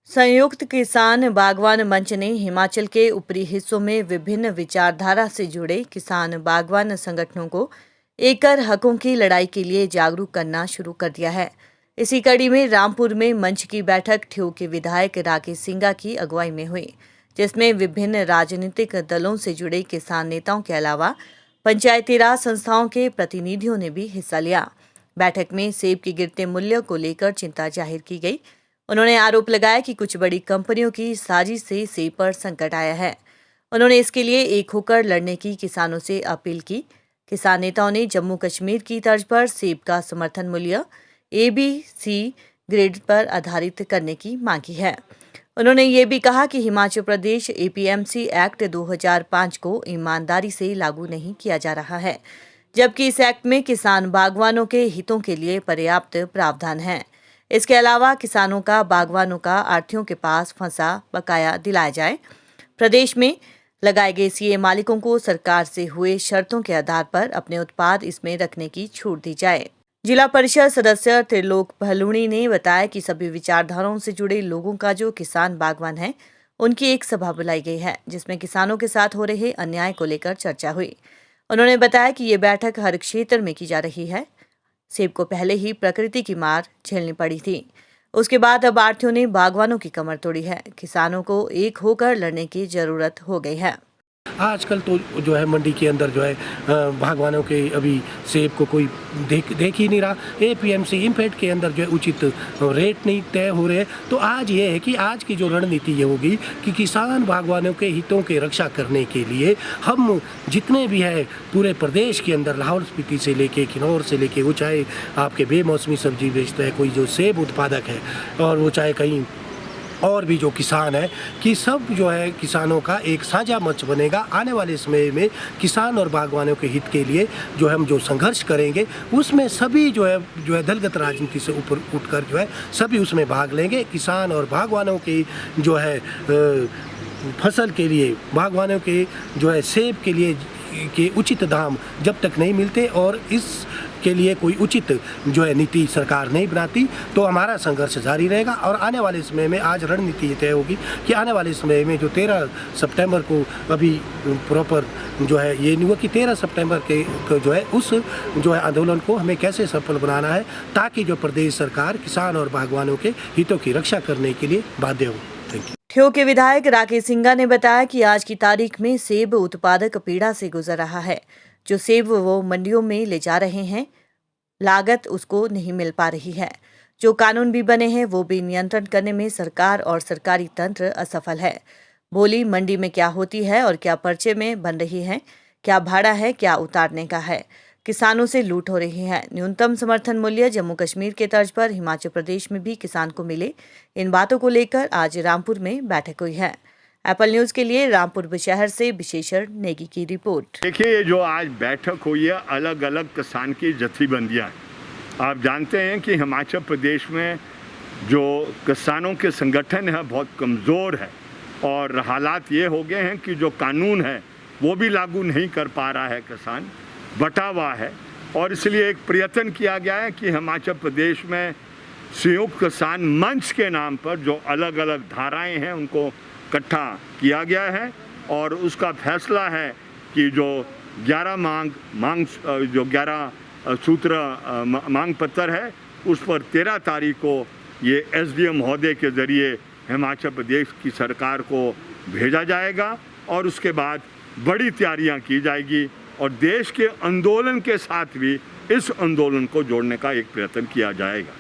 संयुक्त किसान बागवान मंच ने हिमाचल के ऊपरी हिस्सों में विभिन्न विचारधारा से जुड़े किसान बागवान संगठनों को एकल हकों की लड़ाई के लिए जागरूक करना शुरू कर दिया है। इसी कड़ी में रामपुर में मंच की बैठक ठियोग के विधायक राकेश सिंघा की अगुवाई में हुई, जिसमें विभिन्न राजनीतिक दलों से जुड़े किसान नेताओं के अलावा पंचायती राज संस्थाओं के प्रतिनिधियों ने भी हिस्सा लिया। बैठक में सेब के गिरते मूल्य को लेकर चिंता जाहिर की गई। उन्होंने आरोप लगाया कि कुछ बड़ी कंपनियों की साजिश से सेब पर संकट आया है। उन्होंने इसके लिए एक होकर लड़ने की किसानों से अपील की। किसान नेताओं ने जम्मू कश्मीर की तर्ज पर सेब का समर्थन मूल्य ABC ग्रेड पर आधारित करने की मांग की है। उन्होंने ये भी कहा कि हिमाचल प्रदेश APMC एक्ट 2005 को ईमानदारी से लागू नहीं किया जा रहा है, जबकि इस एक्ट में किसान बागवानों के हितों के लिए पर्याप्त प्रावधान है। इसके अलावा किसानों का बागवानों का आढ़तियों के पास फंसा बकाया दिलाया जाए। प्रदेश में लगाए गए CA मालिकों को सरकार से हुए शर्तों के आधार पर अपने उत्पाद इसमें रखने की छूट दी जाए। जिला परिषद सदस्य त्रिलोक भलूणी ने बताया कि सभी विचारधाराओं से जुड़े लोगों का जो किसान बागवान है, उनकी एक सभा बुलाई गई है, जिसमें किसानों के साथ हो रहे अन्याय को लेकर चर्चा हुई। उन्होंने बताया कि ये बैठक हर क्षेत्र में की जा रही है। सेब को पहले ही प्रकृति की मार झेलनी पड़ी थी, उसके बाद अब आढ़तियों ने बागवानों की कमर तोड़ी है। किसानों को एक होकर लड़ने की जरूरत हो गई है। आजकल तो जो है मंडी के अंदर जो है बागवानों के अभी सेब को कोई देख ही नहीं रहा। APMC इम्फेड के अंदर जो है उचित रेट नहीं तय हो रहे। तो आज ये है कि आज की जो रणनीति ये होगी कि किसान बागवानों के हितों के रक्षा करने के लिए हम जितने भी है पूरे प्रदेश के अंदर लाहौल स्पीति से लेके किन्नौर से लेके, वो चाहे आपके बेमौसमी सब्जी बेचता है कोई जो सेब उत्पादक है, और वो चाहे कहीं और भी जो किसान है, कि सब जो है किसानों का एक साझा मंच बनेगा। आने वाले समय में किसान और बागवानों के हित के लिए जो हम जो संघर्ष करेंगे, उसमें सभी जो है दलगत राजनीति से ऊपर उठकर जो है सभी उसमें भाग लेंगे। किसान और बागवानों की जो है फसल के लिए, बागवानों के जो है सेब के लिए के उचित दाम जब तक नहीं मिलते और इस के लिए कोई उचित जो है नीति सरकार नहीं बनाती, तो हमारा संघर्ष जारी रहेगा। और आने वाले समय में आज रणनीति ये तय होगी कि आने वाले समय में जो 13 सितंबर को अभी प्रॉपर जो है ये नहीं हुआ कि 13 सितंबर के जो है उस जो है आंदोलन को हमें कैसे सफल बनाना है, ताकि जो प्रदेश सरकार किसान और बागवानों के हितों की रक्षा करने के लिए बाध्य हो। Thank you. ठियोग के विधायक राकेश सिंघा ने बताया कि आज की तारीख में सेब उत्पादक पीड़ा से गुजर रहा है। जो सेब वो मंडियों में ले जा रहे हैं, लागत उसको नहीं मिल पा रही है। जो कानून भी बने हैं वो भी नियंत्रण करने में सरकार और सरकारी तंत्र असफल है। बोली मंडी में क्या होती है और क्या पर्चे में बन रही है, क्या भाड़ा है, क्या उतारने का है। किसानों से लूट हो रही है। न्यूनतम समर्थन मूल्य जम्मू कश्मीर के तर्ज पर हिमाचल प्रदेश में भी किसान को मिले। इन बातों को लेकर आज रामपुर में बैठक हुई है। एप्पल न्यूज के लिए रामपुर शहर से विशेषण नेगी की रिपोर्ट। देखिए, जो आज बैठक हुई है, अलग अलग किसान की जथेबंदियां। आप जानते हैं कि हिमाचल प्रदेश में जो किसानों के संगठन है बहुत कमज़ोर है, और हालात ये हो गए हैं कि जो कानून है वो भी लागू नहीं कर पा रहा है, किसान बटा हुआ है। और इसलिए एक प्रयत्न किया गया है कि हिमाचल प्रदेश में संयुक्त किसान मंच के नाम पर जो अलग अलग धाराएं हैं उनको इकट्ठा किया गया है, और उसका फैसला है कि जो 11 सूत्र मांग पत्र है उस पर 13 तारीख को ये SDM महोदय के ज़रिए हिमाचल प्रदेश की सरकार को भेजा जाएगा, और उसके बाद बड़ी तैयारियां की जाएगी, और देश के आंदोलन के साथ भी इस आंदोलन को जोड़ने का एक प्रयत्न किया जाएगा।